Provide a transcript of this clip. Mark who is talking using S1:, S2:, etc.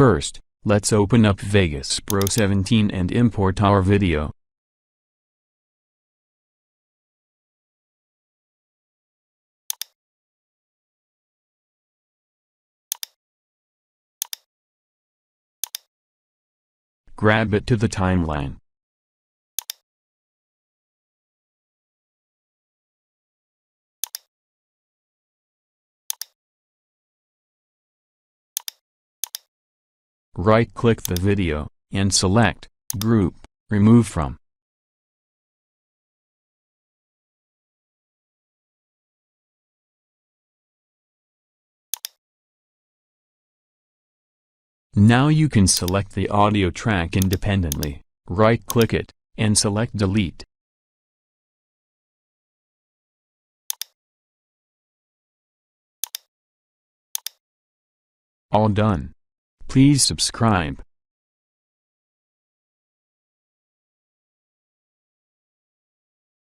S1: First, let's open up Vegas Pro 17 and import our video. Grab it to the timeline. Right-click the video, and select Group, Remove From. Now you can select the audio track independently, right-click it, and select Delete. All done. Please subscribe.